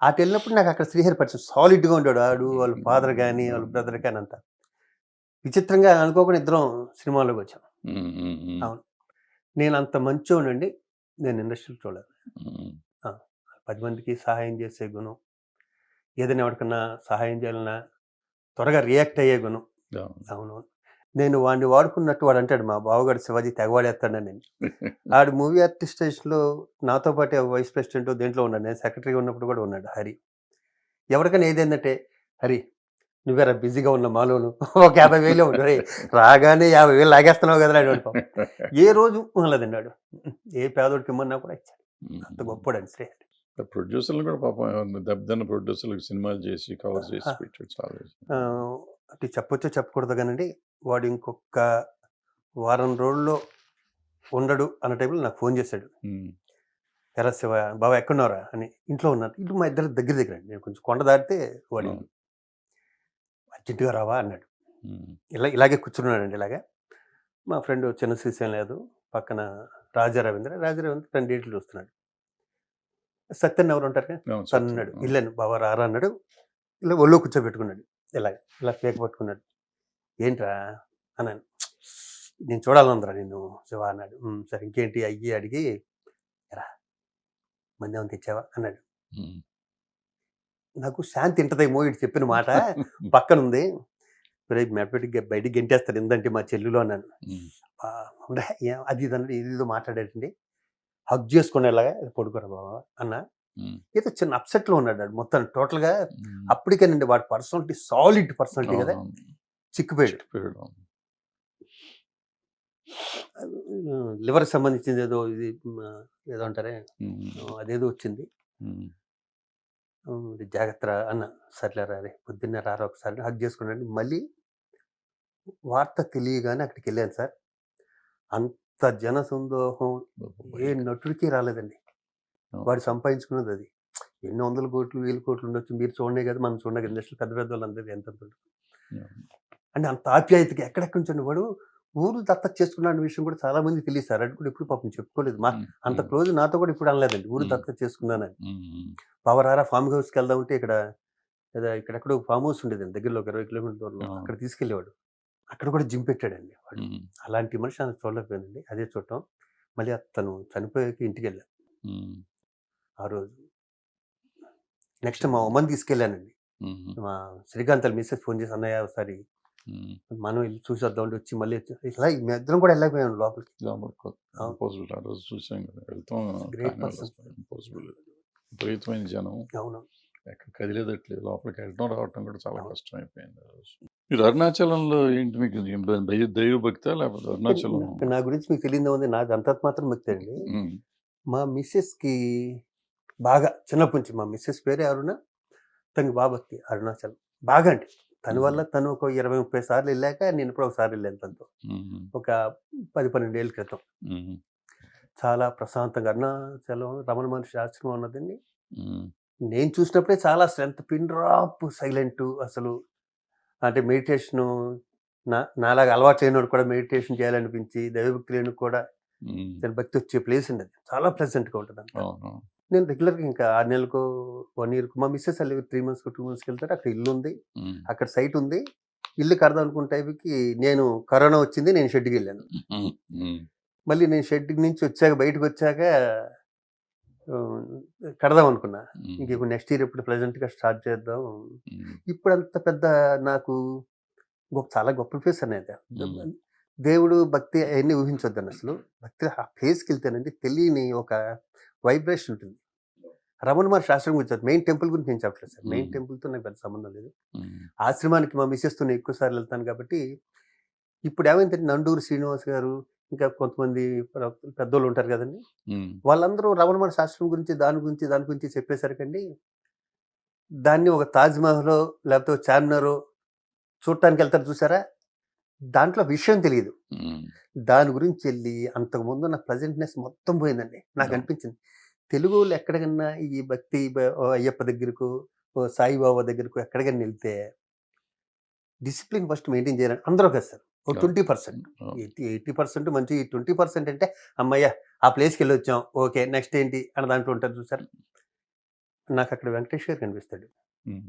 అటు వెళ్ళినప్పుడు నాకు అక్కడ శ్రీహరి పరిచయం. సాలిడ్‌గా ఉండేవాడు. ఆడు, వాళ్ళ ఫాదర్ గాని, వాళ్ళ బ్రదర్ గాని అంతా. విచిత్రంగా అనుకోకుండా ఇద్దరం సినిమాలోకొచ్చాం. అవును. నేనంత మంచోడినండి నేను ఇండస్ట్రీలో చూడలేదు. ఆ! 10 మందికి సహాయం చేసే గుణం, ఏదైనా ఎవరికన్నా సహాయం చేయాలన్నా త్వరగా రియాక్ట్ అయ్యే గుణం. అవునవును. నేను వాడిని వాడుకున్నట్టు వాడంటాడు మా బావగాడు శివాజీ తెగ వాడేస్తాడని. ఆడు మూవీ ఆర్టిస్ట్ స్టేషన్‌లో నాతో పాటే వైస్ ప్రెసిడెంటో దేంట్లో ఉన్నాడు. నేను సెక్రటరీగా ఉన్నప్పుడు కూడా ఉన్నాడు హరి. ఎవరికైనా ఏదైందంటే, "హరి నువ్వేరా బిజీగా ఉన్న మాలోను ఒక 50,000 ఇవ్వు. ఒరేయ్ రాగానే 50,000 లాగేస్తున్నావు కదరా" అనేవాడు పాపం. ఏ రోజు అనలేదండి ఆడు. ఏ పేదోడికి ఇమ్మన్నా కూడా ఇచ్చాడు. అంత గొప్పోడండి శ్రీహరి. ప్రొడ్యూసర్లు కూడా పాపం దెబ్బతిన్న ప్రొడ్యూసర్లకు సినిమాలు చేసి కవర్ చేసి పెట్టాడు చాలా. అంటే చెప్పొచ్చో చెప్పకూడదో కానండి, వాడు ఇంకొక వారం రోజుల్లో ఉండడు అన్న టైంలో నాకు ఫోన్ చేశాడు. ఎరా శివ బావ ఎక్కడున్నావురా అని. ఇంట్లో ఉన్నాను. ఇల్లు మా ఇద్దరి దగ్గర అండి. నేను కొంచెం కొండ దాటితే వాడి ఇల్లు. అర్జెంటుగా రావా అన్నాడు. ఇలాగే కూర్చున్నాడండి ఇలాగా. మా ఫ్రెండ్ చిన్న శ్రీశైలం లేదు పక్కన రాజారవీంద్ర 2 డేట్లు చూస్తున్నాడు. సత్యన్ ఎవరు ఉంటారు కదా తను అన్నాడు. ఇల్లాను బావ రారా అన్నాడు. ఇలా ఒళ్ళో కూర్చోబెట్టుకున్నాడు. ఇలా పేక పట్టుకున్నాడు. ఏంట్రా అన్నాను. నేను చూడాలనుందిరా నిన్ను శివ అన్నాడు. సరే ఇంకేంటి అయ్యి అడిగి రా మందేమని తెచ్చావా అన్నాడు. నాకు శాంతి ఇంటదేమో ఇటు చెప్పిన మాట పక్కనుంది. మెడపెట్టి బయటికి గెంటేస్తాడు ఏందంటే మా చెల్లులో అన్నాను. అది ఇది అన్నాడు. ఏదేదో మాట్లాడాడండి. హగ్ చేసుకునేలాగా పడుకోరా బాబా అన్న. ఏదో చిన్న అప్సెట్లో ఉన్నాడు మొత్తం టోటల్గా. అప్పటికేనండి వాడి పర్సనాలిటీ సాలిడ్ పర్సనాలిటీ కదా చిక్కిపోయాడు. లివర్ సంబంధించింది ఏదో ఇది ఏదో అంటారే అదేదో వచ్చింది. జాగ్రత్త అన్న. సర్లేరా అరే పొద్దున్నే రారా ఒకసారి హగ్ చేసుకున్నాడు. మళ్ళీ వార్త తెలియగానే అక్కడికి వెళ్ళాను సార్. అంత జన సందోహం ఏ నటుడికి రాలేదండి. వాడు సంపాదించుకున్నది అది. ఎన్ని వందల కోట్లు 1000 కోట్లు ఉండొచ్చు. మీరు చూడనే కదా మనం చూడనే కదా ఇండస్ట్రీ పెద్ద పెద్ద వాళ్ళందరూ ఎంత అంటే అంత ఆప్యాయతకి ఎక్కడెక్కడి నుంచి వాడు ఊరు దత్తత చేసుకున్న విషయం కూడా చాలా మందికి తెలియదు సార్. అది కూడా ఎప్పుడు పాపం చెప్పుకోలేదు. అంత క్లోజ్ నాతో కూడా ఇప్పుడు అనలేదండి ఊరు దత్తత చేసుకున్నానని. పవరారా ఫామ్ హౌస్కి వెళ్దామంటే ఇక్కడెక్కడో ఫామ్ హౌస్ ఉండేదండి దగ్గరలో 20 కిలోమీటర్ల దూరంలో. అక్కడ తీసుకెళ్ళేవాడు. అక్కడ కూడా జిమ్ పెట్టాడండి వాడు. అలాంటి మనిషి ఆయన చూడలేకపోయిందండి. అదే చూడటం. మళ్ళీ అతను చనిపోయాక ఇంటికి వెళ్ళాను ఆ రోజు. నెక్స్ట్ మా ఉమ్మని తీసుకెళ్ళానండి. మా శ్రీకాంత్ మిస్సెస్ ఫోన్ చేసి అన్నయ్య ఒకసారి మనం వెళ్ళి చూసొద్దాం వచ్చి మళ్ళీ ఇలా ఇద్దరం కూడా వెళ్ళకపోయాం లోపలికి. విపరీతమైన జనం. అవును. ఎక్కడ కదిలేదట్లేదు. లోపలికి వెళ్ళడం రావటం కూడా చాలా కష్టం అయిపోయింది. మీరు అరుణాచలంలో ఏంటి మీకు దైవ భక్త లేకపోతే అరుణాచలం? నా గురించి మీకు తెలియదు ఉంది. నాది అంత మాత్రం భక్తి అండి. మా మిస్సెస్కి బాగా చిన్నప్పటి నుంచి మా మిస్సెస్ పేరే అరుణ. తనకి బాగా భక్తి అరుణాచలం బాగా అండి. తన వల్ల తను ఒక 20-30 సార్లు వెళ్ళాక నేను ఇప్పుడు ఒకసారి వెళ్ళాను తనతో. ఒక 10-12 ఏళ్ళ క్రితం. చాలా ప్రశాంతంగా అరుణాచలం రమణ మహర్షి ఆశ్రమం ఉన్నదండి. నేను చూసినప్పుడే చాలా స్ట్రెంత్ పిన్ డ్రాప్ సైలెంట్ అసలు. అంటే మెడిటేషను నాలాగా అలవాటు అయినోడు కూడా మెడిటేషన్ చేయాలనిపించి దైవభక్తి లేని కూడా భక్తి వచ్చే ప్లేస్ అండి. అది చాలా ప్లెజెంట్గా ఉంటుంది అంత. నేను రెగ్యులర్గా ఇంకా 6 నెలలకు 1 ఇయర్కు మా మిస్సెస్ 3 మంత్స్కి 2 మంత్స్కి వెళ్తారు. అక్కడ ఇల్లు ఉంది, అక్కడ సైట్ ఉంది. ఇల్లు కడదాం అనుకున్న టైంకి నేను కరోనా వచ్చింది. నేను షెడ్కి వెళ్ళాను. మళ్ళీ నేను షెడ్ నుంచి వచ్చాక బయటకు వచ్చాక కడదాం అనుకున్నా. ఇంక ఇప్పుడు నెక్స్ట్ ఇయర్ ఇప్పుడు ప్లెజెంట్గా స్టార్ట్ చేద్దాం. ఇప్పుడు అంత పెద్ద నాకు చాలా గొప్ప ప్లేస్ అనేది. దేవుడు భక్తి అవన్నీ ఊహించొద్దండి అసలు. భక్తి ఆ ప్లేస్కి వెళ్తేనండి తెలియని ఒక వైబ్రేషన్ ఉంటుంది. రమణ మహర్షి ఆశ్రమం గురించి మెయిన్ టెంపుల్ గురించి నేను చెప్పలేదు సార్. మెయిన్ టెంపుల్తో నాకు పెద్ద సంబంధం లేదు. ఆశ్రమానికి మా మిస్సెస్తో నేను ఎక్కువ సార్లు వెళ్తాను కాబట్టి. ఇప్పుడు ఏమైందంటే నండూరు శ్రీనివాస్ గారు ఇంకా కొంతమంది పెద్దోళ్ళు ఉంటారు కదండి. వాళ్ళందరూ రమణ మహర్షి ఆశ్రమం గురించి దాని గురించి చెప్పేసరికండి దాన్ని ఒక తాజ్మహల్ లేకపోతే చార్మినార్ చూడటానికి వెళ్తారు చూసారా, దాంట్లో విషయం తెలియదు. దాని గురించి వెళ్ళి అంతకుముందు నా ప్లెజెంట్నెస్ మొత్తం పోయిందండి. నాకు అనిపించింది తెలుగు వాళ్ళు ఎక్కడికన్నా ఈ భక్తి అయ్యప్ప దగ్గరకు సాయిబాబా దగ్గరకు ఎక్కడికైనా వెళ్తే డిసిప్లిన్ ఫస్ట్ మెయింటైన్ చేయాలని అందరూ కదా సార్. 20%, 80% మంచి 20% అంటే అమ్మయ్య ఆ ప్లేస్కి వెళ్ళి వచ్చాం ఓకే నెక్స్ట్ ఏంటి అన్న దాంట్లో ఉంటారు చూసారు. నాకు అక్కడ వెంకటేష్ గారు కనిపిస్తాడు. ఉమ్,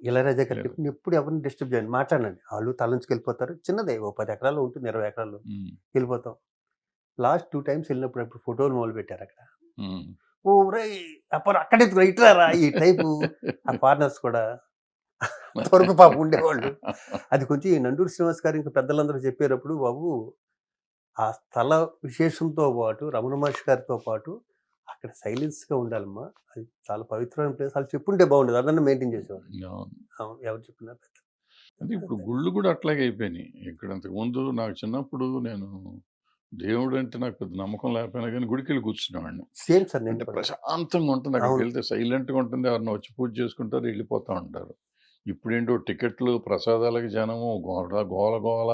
ఇళయరాజా గారు లేదు. చెప్పి ఎప్పుడు ఎవరిని డిస్టర్బ్ చేయండి, మాట్లాడండి. వాళ్ళు తలంచుకు వెళ్ళిపోతారు. చిన్నదే, ఓ 10 ఎకరాలు ఉంటుంది, 20 ఎకరాలు ఉమ్, వెళ్ళిపోతాం. లాస్ట్ 2 టైమ్స్ వెళ్ళినప్పుడు అప్పుడు ఫోటోలు మొదలు పెట్టారు అక్కడ. ఉమ్. ఓ రేయ్ అప్పుడు అక్కడే ఇట్లారా ఈ టైపు ఆ ఫారినర్స్ కూడా అంతవరకు పాపం ఉండేవాళ్ళు. అది కొంచెం ఈ నండూరి శ్రీనివాస్ గారు ఇంకా పెద్దలందరూ చెప్పేటప్పుడు, బాబు ఆ స్థల విశేషంతో పాటు రమణ మహర్షి గారితో పాటు అక్కడ సైలెన్స్గా ఉండాలమ్మా, అది చాలా పవిత్రమైన ప్లేస్. వాళ్ళు చెప్పుంటే బాగుండేది, అదన్నా మెయింటైన్ చేసేవాళ్ళు. అవును. అవును, ఎవరు చెప్పినా అంటే ఇప్పుడు గుళ్ళు కూడా అట్లాగే అయిపోయినాయి. ఇక్కడ అంతకుముందు నాకు చిన్నప్పుడు నేను దేవుడు అంటే నాకు పెద్ద నమ్మకం లేకపోయినా కానీ గుడికి వెళ్ళి కూర్చునేవాడిని. Same sir. నేను అంటే కూడా. ప్రశాంతంగా ఉంటుంది. అక్కడికి అవును. వెళ్తే సైలెంట్గా ఉంటుంది. ఎవరన్నా వచ్చి పూజ చేసుకుంటారు, వెళ్ళిపోతూ ఉంటారు. ఇప్పుడేంటో టికెట్లు, ప్రసాదాలకి జనము, గోల గోల గోల,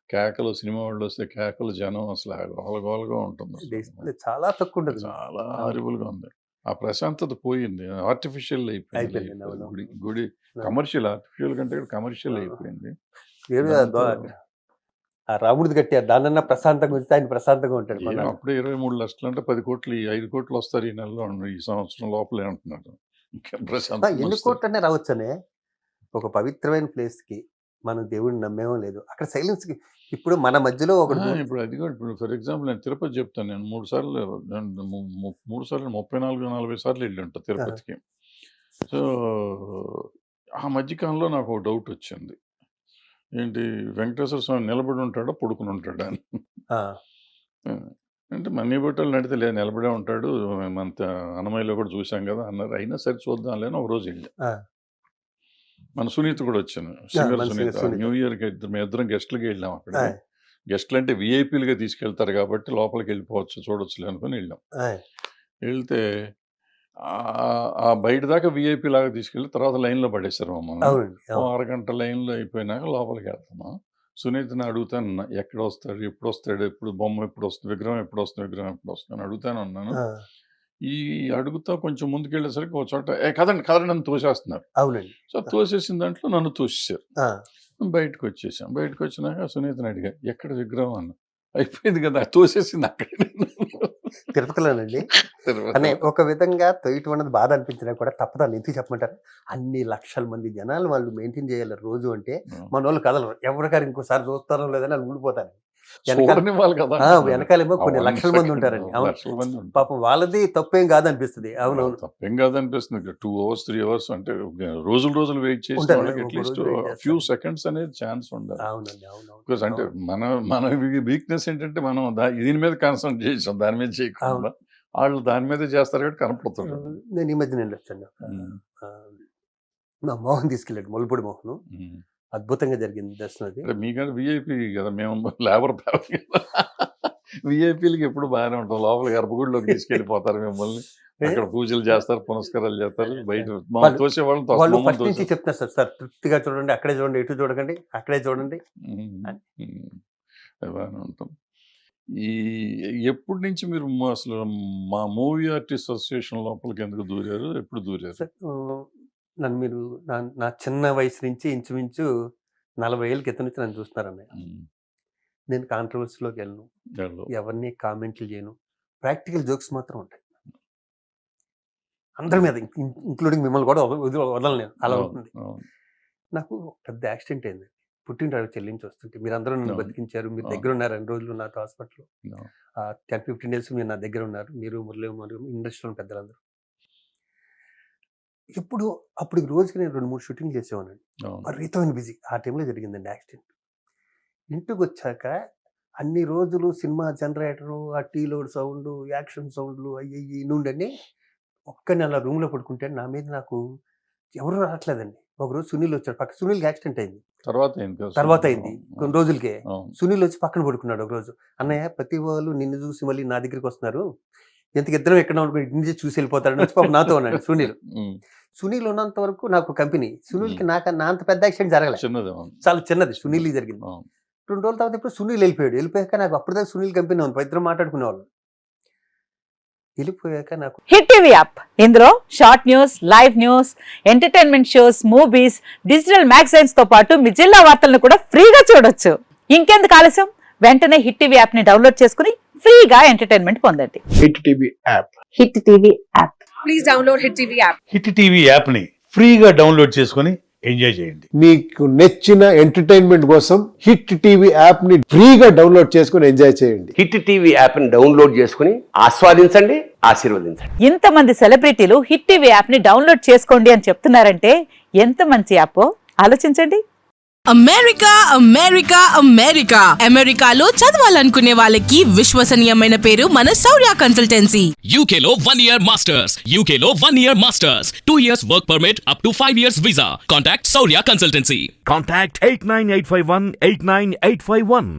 కేకలు, సినిమా వాళ్ళు వస్తే కేకలు, జనం అసలు గోల గోలగా ఉంటుంది అసలు. డిస్ప్లే చాలా తక్కువ ఉంటుంది. చాలా హారిబుల్గా ఉంది. ఆ ప్రశాంతత పోయింది. ఆర్టిఫిషియల్ అయిపోయింది అయిపోయింది. లైఫ్. అవును. గుడి గుడి కమర్షియల్, ఆర్టిఫిషియల్ కంటే కమర్షియల్ అయిపోయింది. ఏదో దాంతో ఆ రాముడిది కట్టారు, దానన్నా ప్రశాంతంగా ఉంచితే ఆయన ప్రశాంతంగా ఉంటాడు. ఏం అప్పుడే 23 లక్షలు అంటే 10 కోట్లు, 5 కోట్లు వస్తారు ఈ నెలలో, ఈ సంవత్సరం లోపలే అంటున్నారు. ఇంకా ప్రశాంతంగా ఎన్ని వస్తారు. కోట్లనే రావచ్చనే ఒక పవిత్రమైన ప్లేస్ కి మనం దేవుడిని నమ్మేమో లేదు, అక్కడ సైలెన్స్ కి. ఇప్పుడు మన మధ్యలో ఒకటి ఇప్పుడు అది కూడా ఇప్పుడు ఫర్ ఎగ్జాంపుల్ నేను తిరుపతి చెప్తాను. నేను 3 సార్లు 34-40 సార్లు వెళ్ళి ఉంటా తిరుపతికి. సో ఆ మధ్యకాలంలో నాకు ఒక డౌట్ వచ్చింది. ఏంటి, వెంకటేశ్వర స్వామి నిలబడి ఉంటాడా, పడుకుని ఉంటాడా అని. అంటే మనీ బట్టలు నడితే లేదు, నిలబడే ఉంటాడు, మన అన్నమయ్యలో కూడా చూసాం కదా అన్నారు. అయినా సరే చూద్దాం లేని ఒక రోజు వెళ్ళి మన సునీత కూడా వచ్చాను, సింగర్ సునీత. న్యూ ఇయర్కి ఇద్దరం గెస్ట్లకి వెళ్ళాం. అక్కడ గెస్ట్లు అంటే విఐపీలుగా తీసుకెళ్తారు కాబట్టి లోపలికి వెళ్ళిపోవచ్చు, చూడొచ్చులే అనుకుని వెళ్ళాం. వెళ్తే ఆ బయట దాకా విఐపీ లాగా తీసుకెళ్ళి తర్వాత లైన్లో పడేశారు మమ్మల్ని. అరగంట లైన్లో అయిపోయినాక లోపలికి వెళ్తాము. సునీతని అడుగుతాను, ఎక్కడ వస్తాడు, ఎప్పుడు వస్తాడు, ఎప్పుడు బొమ్మ ఎప్పుడు వస్తుంది, విగ్రహం ఎప్పుడు వస్తుంది, విగ్రహం ఎప్పుడు వస్తుంది అని అడుగుతాను అన్నాను. ఈ అడుగుతా కొంచెం ముందుకెళ్ళేసరికి ఒక చోట కదండి కదండి నన్ను తోసేస్తున్నారు. అవునండి. సో తోసేసిన దాంట్లో నన్ను తోసేశారు. బయటకు వచ్చేసాం. బయటకు వచ్చినాక సునీతని అడిగా, ఎక్కడ విగ్రహం అన్న. అయిపోయింది కదా, తోసేసింది అక్కడ. తిరుపతిలోనండి. అనే ఒక విధంగా తొయ్యటం అన్నది బాధ అనిపించినా కూడా తప్పదని ఎందుకు చెప్పమంటారు, అన్ని లక్షల మంది జనాలు వాళ్ళు మెయింటైన్ చేయాలి రోజు అంటే మన వాళ్ళు కదలరు. ఎవరికారు ఇంకోసారి చూస్తారో లేదని వాళ్ళు ఉండిపోతారు. వెనకాలేమో కొన్ని లక్షల మంది ఉంటారండి. పాపం వాళ్ళది తప్పేం కాదనిపిస్తుంది. అవునవును, తప్పేం కాదనిపిస్తుంది. 2 hours 3 hours అంటే రోజులు వెయిట్ చేసి అట్లీస్ట్ ఫ్యూ సెకండ్స్ అనేది ఛాన్స్ ఉండాలి. అవునండి. అవును. బికాస్ అంటే మన వీక్నెస్ ఏంటంటే మనం దీని మీద కాన్సన్ట్రేట్ చేసాం, దాని మీద చేయకుండా వాళ్ళు దాని మీద చేస్తారు కాబట్టి కనపడుతుంది. నేను ఈ మధ్య నేను వచ్చాను, మా మోహన్ తీసుకెళ్ళాడు, మొలపూడి మోహన్. అద్భుతంగా జరిగింది దర్శనం. అది మీకంటే విఐపీ కదా, మేము లేబర్ విఐపీలకి ఎప్పుడు బాగానే ఉంటాం. లోపల గర్భగుడిలోకి తీసుకెళ్ళిపోతారు మిమ్మల్ని, అక్కడ పూజలు చేస్తారు, పునస్కారాలు చేస్తారు. బయట తోసే వాళ్ళు ఫస్ట్ నుంచి చెప్తున్నారు సార్ తృప్తిగా చూడండి, అక్కడే చూడండి, ఎటు చూడకండి, అక్కడే చూడండి. బాగానే ఉంటాం. ఎప్పటి నుంచి మీరు అసలు మా మూవీ ఆర్టిస్ట్ అసోసియేషన్ లోపలికి ఎందుకు దూరారు, ఎప్పుడు దూరారు? నన్ను మీరు నా చిన్న వయసు నుంచి ఇంచుమించు 40 ఏళ్ళ క్రితం నుంచి నన్ను చూస్తున్నారన్నయ్య. నేను కాంట్రవర్సీలోకి వెళ్ళను, ఎవరిని కామెంట్లు చేయను, ప్రాక్టికల్ జోక్స్ మాత్రం ఉంటాయి అందరి మీద, ఇంక్లూడింగ్ మిమ్మల్ని కూడా వదలను నేను. అలా ఉంటుంది. నాకు పెద్ద యాక్సిడెంట్ అయింది, పుట్టినరోజు చెల్లించి వస్తుంటే మీరందరూ నన్ను బతికించారు. మీరు దగ్గర ఉన్నారు 2 రోజులు నాతో హాస్పిటల్లో. 10-15 డేస్ మీరు నా దగ్గర ఉన్నారు, మీరు మురళి మరియు ఇండస్ట్రీలో పెద్దలందరూ. అప్పుడు రోజుకి నేను 2-3 షూటింగ్ చేసేవానండి, విపరీతమైన బిజీ. ఆ టైంలో జరిగిందండి యాక్సిడెంట్. ఇంటికి వచ్చాక అన్ని రోజులు సినిమా జనరేటరు, ఆ టీలోడ్ సౌండ్, యాక్షన్ సౌండ్లు అయ్యి నుండి ఒక్క నెల రూమ్లో పడుకుంటే నా మీద నాకు ఎవరు రావట్లేదండి. ఒకరోజు సునీల్ వచ్చాడు, పక్క సునీల్కి యాక్సిడెంట్ అయింది, తర్వాత అయింది కొన్ని రోజులకే. సునీల్ వచ్చి పక్కన పడుకున్నాడు ఒక రోజు. అన్నయ్య ప్రతి వాళ్ళు నిన్ను చూసి మళ్ళీ నా దగ్గరికి వస్తున్నారు, ఎంతకి ఇద్దరం ఎక్కడ నుంచి చూసి వెళ్ళిపోతాడు వచ్చి పాపం నాతో ఉన్నాడు సునీల్. సునీల్ ఉన్నంత వరకు నాకు కంపెనీ. సునీల్కి నా అంత పెద్ద యాక్సిడెంట్ జరగలేదు, చాలా చిన్నది సునీల్ జరిగింది. 2 రోజుల తర్వాత ఇప్పుడు సునీల్ వెళ్ళిపోయాక నాకు అప్పుడుదాకా సునీల్ కంపెనీ ఉంది, ఇద్దరు మాట్లాడుకునేవాళ్ళు. వెళ్ళిపోయాక నాకు హిట్ టీవీ యాప్, ఇందులో short news, live news, entertainment shows, movies, digital magazines తో పాటు మీ జిల్లా వార్తలను కూడా ఫ్రీగా చూడొచ్చు. ఇంకెందుకు ఆలస్యం, వెంటనే హిట్ టీవీ యాప్ ని డౌన్లోడ్ చేసుకుని ఫ్రీగా ఎంటర్టైన్మెంట్ పొందండి. Hit TV app. Hit TV app. please download Hit TV app. Hit TV యాప్ని ఫ్రీగా డౌన్లోడ్ చేసుకొని ఎంజాయ్ చేయండి. మీకు నచ్చిన ఎంటర్టైన్మెంట్ కోసం హిట్ టీవీ యాప్ ని ఫ్రీగా డౌన్లోడ్ చేసుకుని ఎంజాయ్ చేయండి. హిట్ టీవీ యాప్ని డౌన్లోడ్ చేసుకుని ఆస్వాదించండి, ఆశీర్వదించండి. ఇంతమంది సెలబ్రిటీలు హిట్ టీవీ యాప్ ని డౌన్లోడ్ చేసుకోండి అని చెప్తున్నారంటే ఎంత మంచి యాప్ ఆలోచించండి. అమెరికా అమెరికా అమెరికా అమెరికాలో చదవాలనుకునే వాళ్ళకి విశ్వసనీయమైన పేరు మన శౌర్య కన్సల్టెన్సీ. UK లో 1 year masters, UK లో 1 year masters, 2 years work permit up to 5 years visa. Contact Saurya Consultancy. Contact 89851 89851.